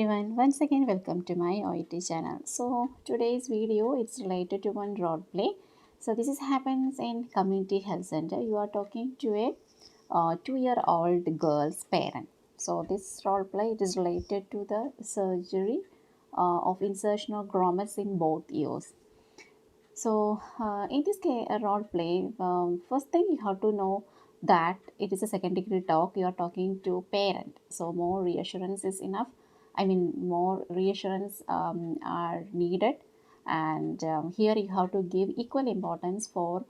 Everyone, once again welcome to my Oet channel. So today's video it's related to one role play. So this is happens in community health center. You are talking to a 2-year-old girl's parent. So this role play it is related to the surgery of insertion of grommets in both ears. So in this case, a role play, first thing you have to know that it is a second degree talk. You are talking to parent, so more reassurance is enough. I mean, more reassurance are needed, and here you have to give equal importance for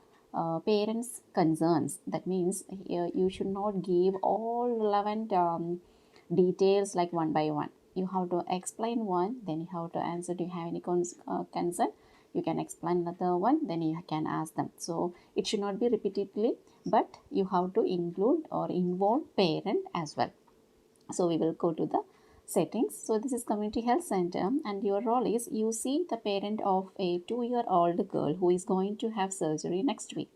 parents' concerns. That means you should not give all relevant details like one by one. You have to explain one, then you have to answer. Do you have any concern? You can explain another one, then you can ask them. So it should not be repeatedly, but you have to include or involve parent as well. So we will go to the settings. So this is community health center, and your role is you see the parent of a 2-year-old girl who is going to have surgery next week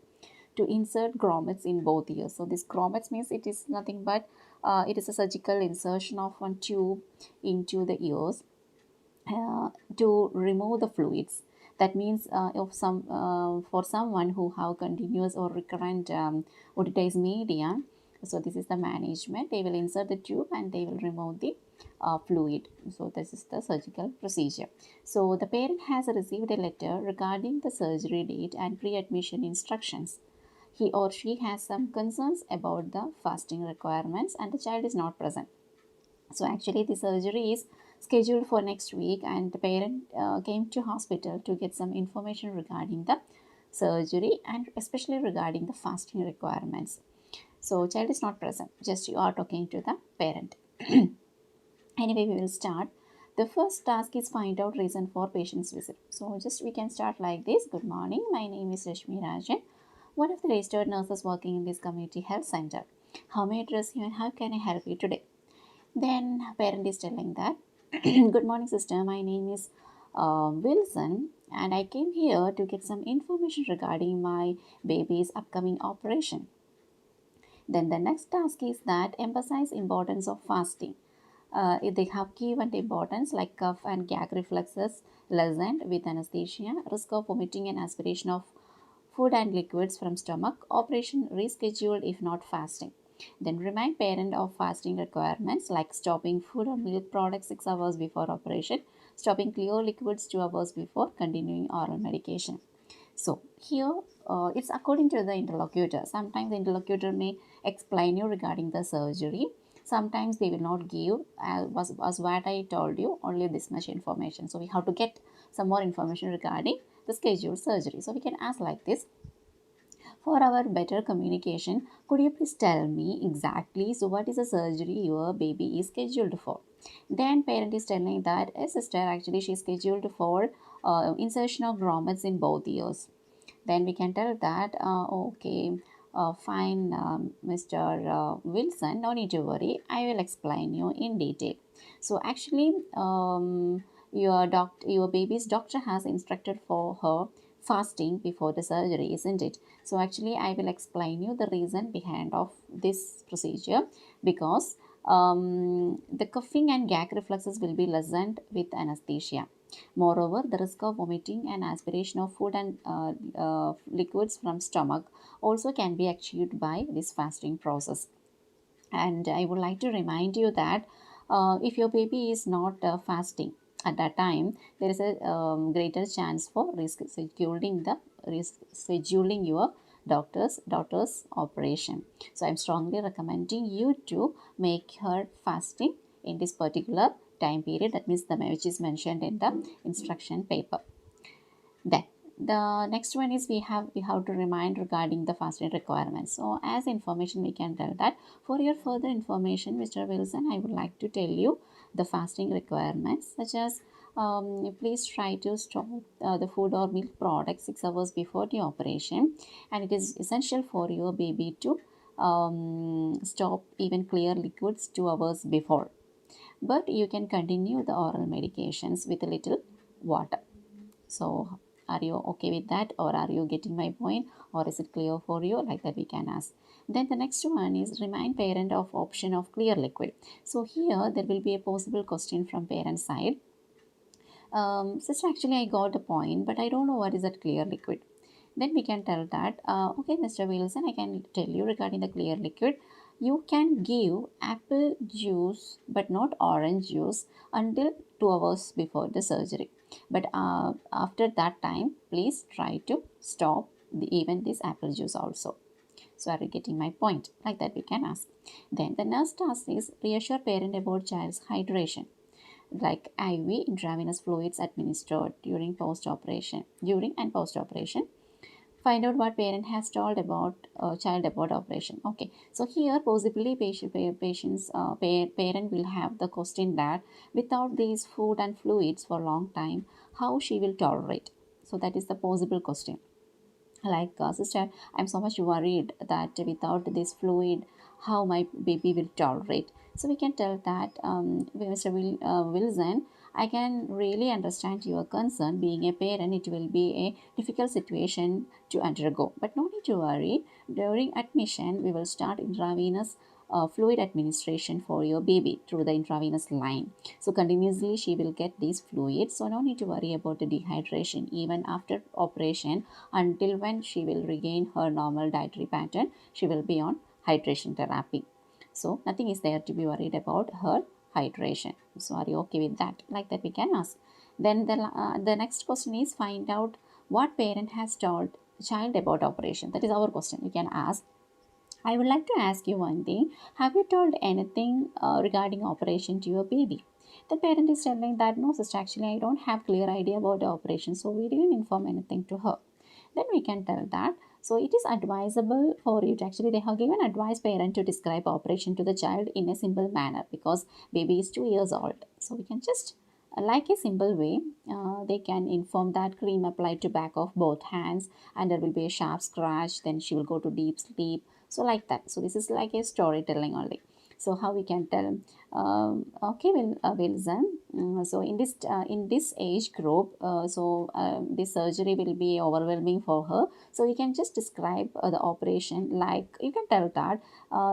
to insert grommets in both ears. So this grommets means it is nothing but it is a surgical insertion of one tube into the ears to remove the fluids. That means if for someone who have continuous or recurrent otitis media, so this is the management. They will insert the tube and they will remove the fluid. So this is the surgical procedure. So the parent has received a letter regarding the surgery date and pre-admission instructions. He or she has some concerns about the fasting requirements and the child is not present. So actually the surgery is scheduled for next week, and the parent came to hospital to get some information regarding the surgery and especially regarding the fasting requirements. So child is not present, just you are talking to the parent. Anyway, we will start. The first task is find out reason for patient's visit. So just we can start like this. Good morning, my name is Rashmi Rajan, one of the registered nurses working in this community health center. How may I address you and how can I help you today? Then parent is telling that, good morning sister, my name is Wilson, and I came here to get some information regarding my baby's upcoming operation. Then the next task is that emphasize importance of fasting. If they have given the importance like cough and gag reflexes lessened with anesthesia, risk of vomiting and aspiration of food and liquids from stomach, operation rescheduled if not fasting. Then remind parent of fasting requirements like stopping food or milk products 6 hours before operation, stopping clear liquids 2 hours before continuing oral medication. So here it's according to the interlocutor. Sometimes the interlocutor may explain you regarding the surgery. Sometimes they will not give, as what I told you, only this much information. So we have to get some more information regarding the scheduled surgery. So we can ask like this. For our better communication, could you please tell me exactly, so what is the surgery your baby is scheduled for? Then parent is telling that a sister actually she is scheduled for insertion of grommets in both ears. Then we can tell that okay, fine, Mr. Wilson, no need to worry, I will explain you in detail. So actually your baby's doctor has instructed for her fasting before the surgery, isn't it? So actually I will explain you the reason behind of this procedure, because the coughing and gag reflexes will be lessened with anesthesia. Moreover, the risk of vomiting and aspiration of food and liquids from stomach also can be achieved by this fasting process. And I would like to remind you that if your baby is not fasting at that time, there is a greater chance for rescheduling your daughter's operation. So I'm strongly recommending you to make her fasting in this particular time period. That means the which is mentioned in the instruction paper. Then the next one is we have to remind regarding the fasting requirements. So as information we can tell that for your further information, Mr. Wilson, I would like to tell you the fasting requirements, such as please try to stop the food or milk products 6 hours before the operation, and it is essential for your baby to stop even clear liquids 2 hours before, but you can continue the oral medications with a little water. So Are you okay with that, or are you getting my point, or is it clear for you? Like that we can ask. Then the next one is remind parent of option of clear liquid. So here there will be a possible question from parent side. Sister, actually I got a point, but I don't know what is that clear liquid. Then we can tell that, okay, Mr. Wilson, I can tell you regarding the clear liquid. You can give apple juice but not orange juice until 2 hours before the surgery. But after that time, please try to stop even this apple juice also. So are you getting my point? Like that we can ask. Then the next task is reassure parent about child's hydration, like IV intravenous fluids administered during and post operation. Find out what parent has told about child about operation. Okay, so here possibly parent will have the question that without these food and fluids for a long time, how she will tolerate. So that is the possible question. Like, sister, I'm so much worried that without this fluid, how my baby will tolerate. So we can tell that, Mr. Wilson, I can really understand your concern. Being a parent, it will be a difficult situation to undergo, but no need to worry. During admission, we will start intravenous fluid administration for your baby through the intravenous line. So continuously she will get these fluids, so no need to worry about the dehydration even after operation. Until when she will regain her normal dietary pattern, she will be on hydration therapy. So nothing is there to be worried about her hydration. So are you okay with that? Like that we can ask. Then the next question is find out what parent has told child about operation. That is our question. You can ask. I would like to ask you one thing. Have you told anything regarding operation to your baby? The parent is telling that no, sister, actually I don't have clear idea about the operation, so we didn't inform anything to her. Then we can tell that. So it is advisable for you to actually, they have given advice parent to describe operation to the child in a simple manner because baby is 2 years old. So we can just like a simple way, they can inform that cream applied to back of both hands and there will be a sharp scratch, then she will go to deep sleep. So like that. So this is like a storytelling only. So how we can tell, okay, Wilson, so in this age group, this surgery will be overwhelming for her. So you can just describe the operation, like you can tell that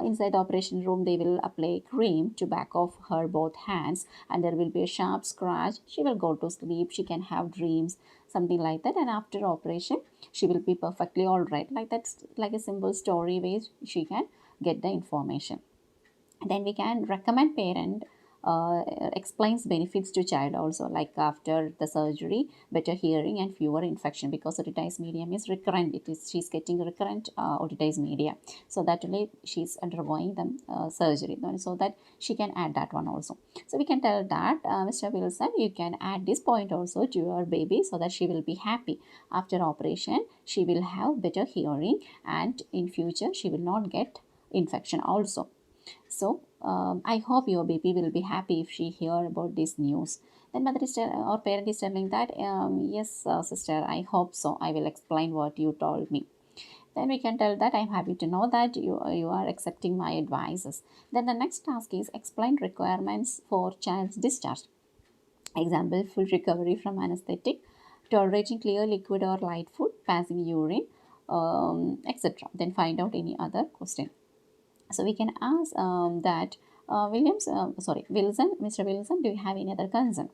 inside the operation room they will apply cream to back of her both hands and there will be a sharp scratch. She will go to sleep, she can have dreams, something like that, and after operation she will be perfectly all right. Like that's like a simple story way she can get the information. Then we can recommend parent explains benefits to child also, like after the surgery better hearing and fewer infection because otitis medium is recurrent, it is she's getting recurrent otitis media, so that only she's undergoing the surgery, so that she can add that one also. So we can tell that, Mr. Wilson, you can add this point also to your baby so that she will be happy after operation, she will have better hearing and in future she will not get infection also. So I hope your baby will be happy if she hear about this news. Then mother is or parent is telling that, yes, sister, I hope so. I will explain what you told me. Then we can tell that I'm happy to know that you are accepting my advices. Then the next task is explain requirements for child's discharge. Example, full recovery from anesthetic, tolerating clear liquid or light food, passing urine, etc. Then find out any other question. So we can ask that, Wilson, Mr. Wilson, do you have any other concern?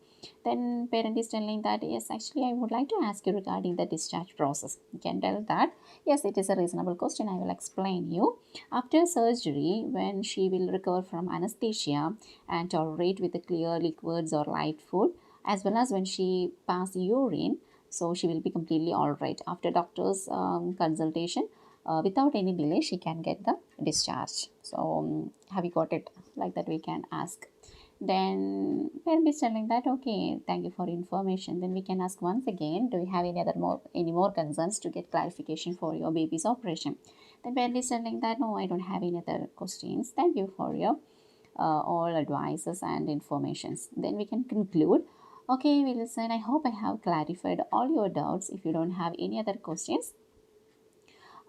Then parent is telling that, yes, actually I would like to ask you regarding the discharge process. You can tell that, yes, it is a reasonable question. I will explain you. After surgery, when she will recover from anesthesia and tolerate with the clear liquids or light food, as well as when she pass urine, so she will be completely all right. After doctor's consultation, without any delay she can get the discharge. So have you got it? Like that we can ask. Then parent is telling that, okay, thank you for information. Then we can ask once again, do you have any more concerns to get clarification for your baby's operation? Then parent is telling that, no, I don't have any other questions, thank you for your all advices and informations. Then we can conclude, okay Wilson, I hope I have clarified all your doubts. If you don't have any other questions,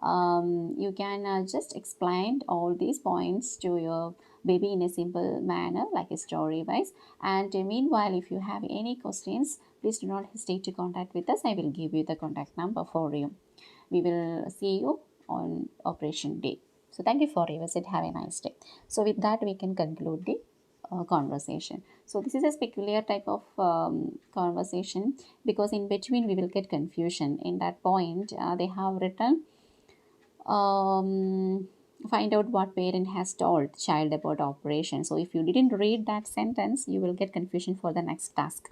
You can just explain all these points to your baby in a simple manner, like a story wise. And meanwhile, if you have any questions, please do not hesitate to contact with us. I will give you the contact number for you. We will see you on operation day. So thank you for your visit. Have a nice day. So with that, we can conclude the conversation. So this is a peculiar type of conversation, because in between we will get confusion. In that point, they have written, find out what parent has told child about operation. So if you didn't read that sentence, you will get confusion for the next task.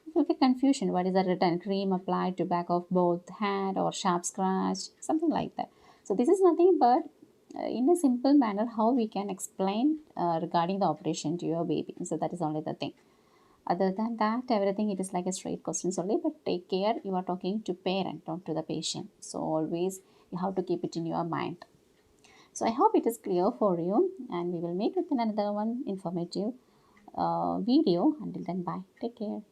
You will get confusion. What is the written? Cream applied to back of both hand, or sharp scratch, something like that. So this is nothing but in a simple manner how we can explain regarding the operation to your baby. So that is only the thing. Other than that, everything it is like a straight questions only. But take care, you are talking to parent, not to the patient. So always you have to keep it in your mind. So I hope it is clear for you, and we will meet with another one informative video. Until then, bye. Take care.